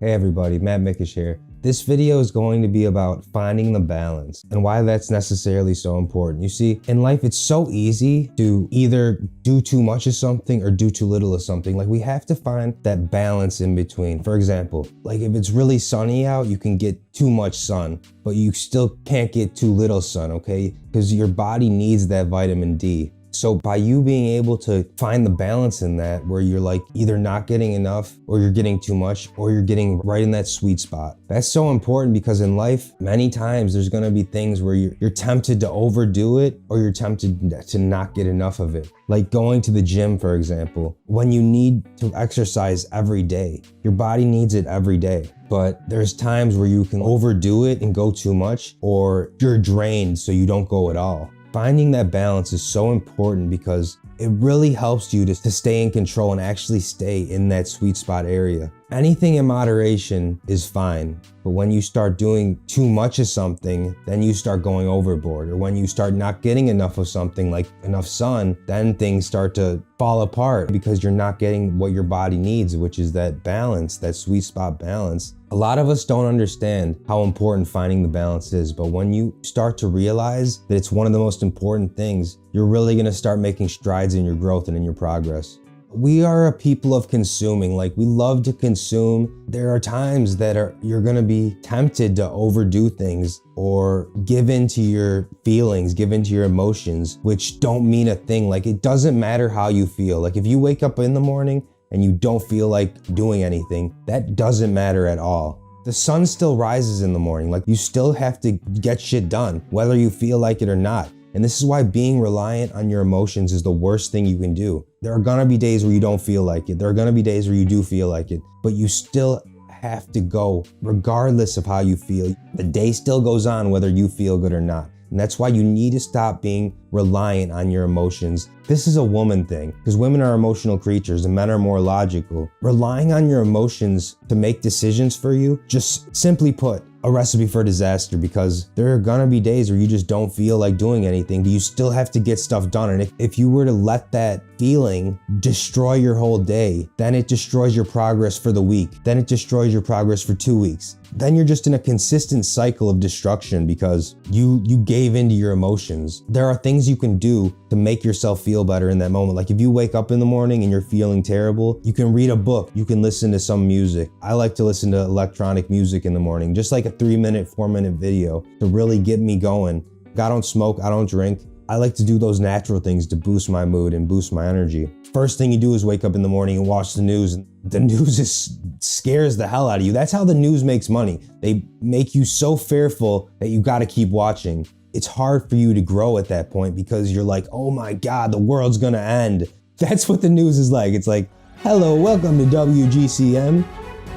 Hey everybody, Matt Mickish here. This video is going to be about finding the balance and why that's necessarily so important. You see, in life, it's so easy to either do too much of something or do too little of something. Like, we have to find that balance in between. For example, like if it's really sunny out, you can get too much sun, but you still can't get too little sun, okay? Because your body needs that vitamin D. So by you being able to find the balance in that, where you're like either not getting enough or you're getting too much or you're getting right in that sweet spot. That's so important because in life, many times there's gonna be things where you're tempted to overdo it or you're tempted to not get enough of it. Like going to the gym, for example. When you need to exercise every day, your body needs it every day. But there's times where you can overdo it and go too much, or you're drained so you don't go at all. Finding that balance is so important because it really helps you to stay in control and actually stay in that sweet spot area. Anything in moderation is fine, but when you start doing too much of something, then you start going overboard. Or when you start not getting enough of something, like enough sun, then things start to fall apart because you're not getting what your body needs, which is that balance, that sweet spot balance. A lot of us don't understand how important finding the balance is, but when you start to realize that it's one of the most important things, you're really gonna start making strides in your growth and in your progress. We are a people of consuming, like we love to consume. There are times that you're gonna be tempted to overdo things or give in to your feelings, give in to your emotions, which don't mean a thing. Like, it doesn't matter how you feel. Like, if you wake up in the morning and you don't feel like doing anything, that doesn't matter at all. The sun still rises in the morning. Like, you still have to get shit done, whether you feel like it or not. And this is why being reliant on your emotions is the worst thing you can do. There are gonna be days where you don't feel like it. There are gonna be days where you do feel like it, but you still have to go regardless of how you feel. The day still goes on whether you feel good or not. And that's why you need to stop being reliant on your emotions. This is a woman thing, because women are emotional creatures and men are more logical. Relying on your emotions to make decisions for you, just simply put, a recipe for disaster, because there are gonna be days where you just don't feel like doing anything, but you still have to get stuff done. And if you were to let that feeling destroy your whole day, then it destroys your progress for the week. Then it destroys your progress for 2 weeks. Then you're just in a consistent cycle of destruction because you gave into your emotions. There are things you can do to make yourself feel better in that moment. Like, if you wake up in the morning and you're feeling terrible, you can read a book, you can listen to some music. I like to listen to electronic music in the morning, just like a 3-minute, 4-minute video to really get me going. I don't smoke, I don't drink. I like to do those natural things to boost my mood and boost my energy. First thing you do is wake up in the morning and watch the news. The news scares the hell out of you. That's how the news makes money. They make you so fearful that you gotta keep watching. It's hard for you to grow at that point because you're like, oh my God, the world's gonna end. That's what the news is like. It's like, hello, welcome to WGCM.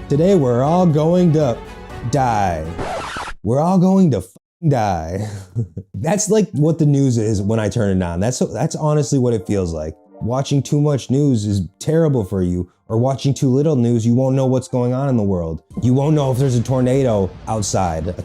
Today we're all going to die. We're all going to die. That's like what the news is when I turn it on. That's honestly what it feels like. Watching too much news is terrible for you, or watching too little news, you won't know what's going on in the world. You won't know if there's a tornado outside, like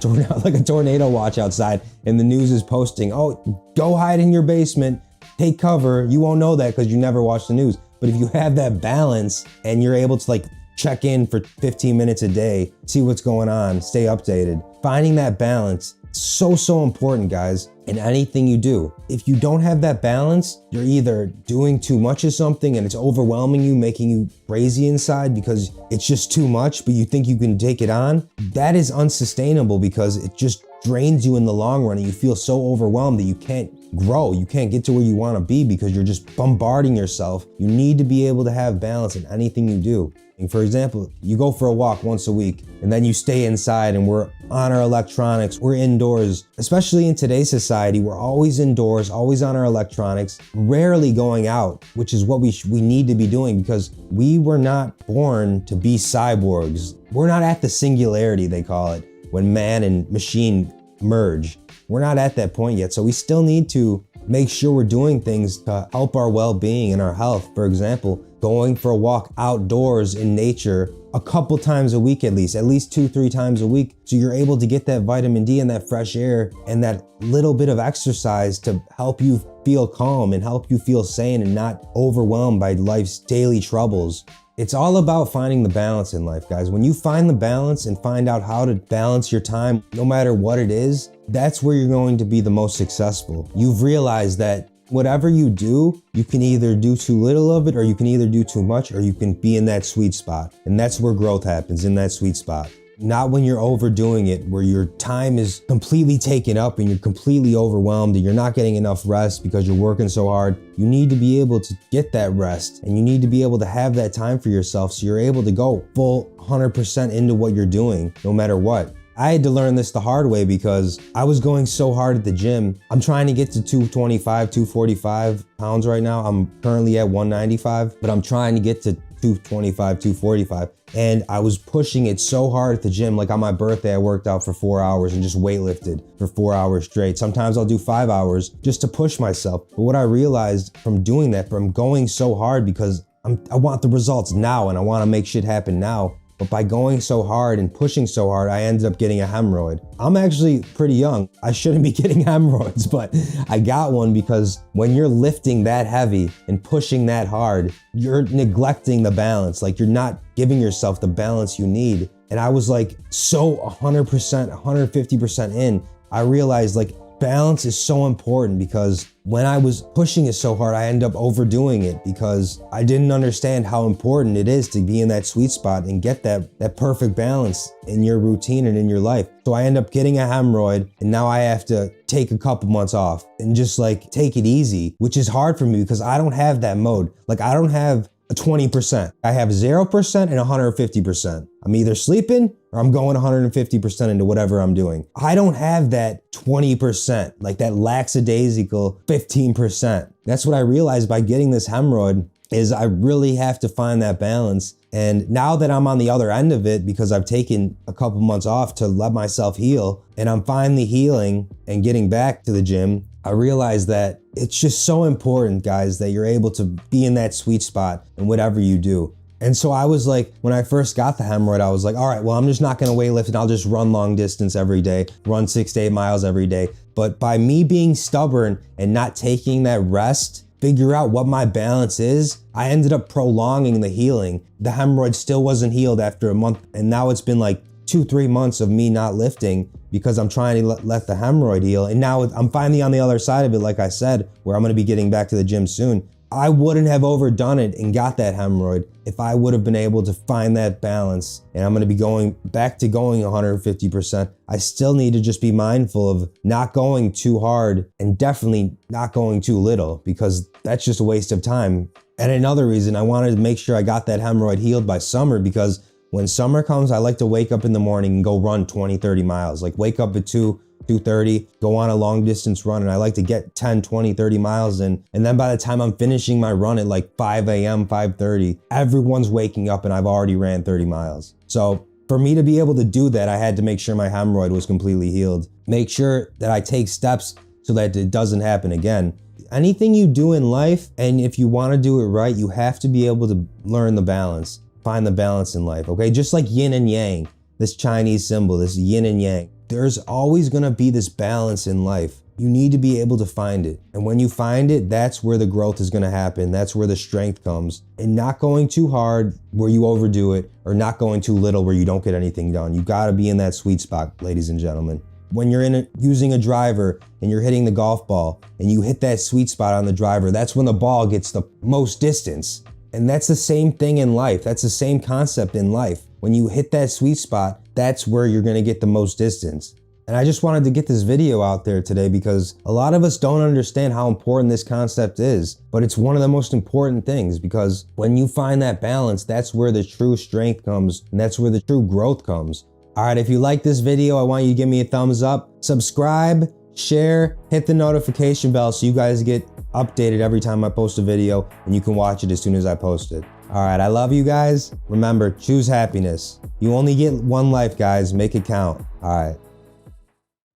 a tornado watch outside, and the news is posting, oh, go hide in your basement, take cover. You won't know that because you never watch the news. But if you have that balance and you're able to like check in for 15 minutes a day, see what's going on, stay updated. Finding that balance, so important, guys, in anything you do. If you don't have that balance, you're either doing too much of something and it's overwhelming you, making you crazy inside because it's just too much, but you think you can take it on. That is unsustainable because it just drains you in the long run and you feel so overwhelmed that you can't grow. You can't get to where you want to be because you're just bombarding yourself. You need to be able to have balance in anything you do. And for example, you go for a walk once a week and then you stay inside and we're on our electronics, we're indoors. Especially in today's society, we're always indoors, always on our electronics, rarely going out, which is what we need to be doing because we were not born to be cyborgs. We're not at the singularity, they call it, when man and machine merge. We're not at that point yet, so we still need to make sure we're doing things to help our well-being and our health. For example, going for a walk outdoors in nature a couple times a week, at least 2-3 times a week. So you're able to get that vitamin D and that fresh air and that little bit of exercise to help you feel calm and help you feel sane and not overwhelmed by life's daily troubles. It's all about finding the balance in life, guys. When you find the balance and find out how to balance your time, no matter what it is, that's where you're going to be the most successful. You've realized that whatever you do, you can either do too little of it, or you can either do too much, or you can be in that sweet spot. And that's where growth happens, in that sweet spot. Not when you're overdoing it, where your time is completely taken up and you're completely overwhelmed and you're not getting enough rest because you're working so hard. You need to be able to get that rest, and you need to be able to have that time for yourself so you're able to go full 100% into what you're doing, no matter what. I had to learn this the hard way because I was going so hard at the gym. I'm trying to get to 225, 245 pounds right now. I'm currently at 195, but I'm trying to get to 225, 245. And I was pushing it so hard at the gym. Like on my birthday, I worked out for 4 hours and just weightlifted for 4 hours straight. Sometimes I'll do 5 hours just to push myself. But what I realized from doing that, from going so hard, because I want the results now and I want to make shit happen now. But by going so hard and pushing so hard, I ended up getting a hemorrhoid. I'm actually pretty young. I shouldn't be getting hemorrhoids, but I got one because when you're lifting that heavy and pushing that hard, you're neglecting the balance. Like, you're not giving yourself the balance you need. And I was like so 100%, 150% in. I realized like balance is so important, because when I was pushing it so hard, I ended up overdoing it because I didn't understand how important it is to be in that sweet spot and get that perfect balance in your routine and in your life. So I end up getting a hemorrhoid, and now I have to take a couple months off and just like take it easy, which is hard for me because I don't have that mode. Like, I don't have a 20%. I have 0% and 150%. I'm either sleeping or I'm going 150% into whatever I'm doing. I don't have that 20%, like that lackadaisical 15%. That's what I realized by getting this hemorrhoid, is I really have to find that balance. And now that I'm on the other end of it, because I've taken a couple months off to let myself heal, and I'm finally healing and getting back to the gym, I realized that it's just so important, guys, that you're able to be in that sweet spot in whatever you do. And so I was like, when I first got the hemorrhoid, I was like, all right, well, I'm just not gonna weightlift and I'll just run long distance every day, run 6 to 8 miles every day. But by me being stubborn and not taking that rest, figure out what my balance is, I ended up prolonging the healing. The hemorrhoid still wasn't healed after a month, and now it's been like 2-3 months of me not lifting because I'm trying to let the hemorrhoid heal. And now I'm finally on the other side of it, like I said, where I'm gonna be getting back to the gym soon. I wouldn't have overdone it and got that hemorrhoid if I would have been able to find that balance. And I'm gonna be going back to going 150%. I still need to just be mindful of not going too hard and definitely not going too little, because that's just a waste of time. And another reason, I wanted to make sure I got that hemorrhoid healed by summer, because when summer comes, I like to wake up in the morning and go run 20-30 miles. Like, wake up at 2:30, go on a long distance run, and I like to get 10, 20, 30 miles in. And then by the time I'm finishing my run at like 5 a.m., 5:30, everyone's waking up and I've already ran 30 miles. So for me to be able to do that, I had to make sure my hemorrhoid was completely healed. Make sure that I take steps so that it doesn't happen again. Anything you do in life, and if you want to do it right, you have to be able to learn the balance. Find the balance in life, okay? Just like yin and yang, this Chinese symbol, this yin and yang. There's always gonna be this balance in life. You need to be able to find it. And when you find it, that's where the growth is gonna happen. That's where the strength comes. And not going too hard where you overdo it, or not going too little where you don't get anything done. You gotta be in that sweet spot, ladies and gentlemen. When you're using a driver and you're hitting the golf ball and you hit that sweet spot on the driver, that's when the ball gets the most distance. And that's the same thing in life. That's the same concept in life. When you hit that sweet spot, that's where you're gonna get the most distance. And I just wanted to get this video out there today because a lot of us don't understand how important this concept is, but it's one of the most important things, because when you find that balance, that's where the true strength comes, and that's where the true growth comes. All right, if you like this video, I want you to give me a thumbs up, subscribe, share, hit the notification bell so you guys get updated every time I post a video, and you can watch it as soon as I post it. All right, I love you guys. Remember, choose happiness. You only get one life, guys. Make it count. All right.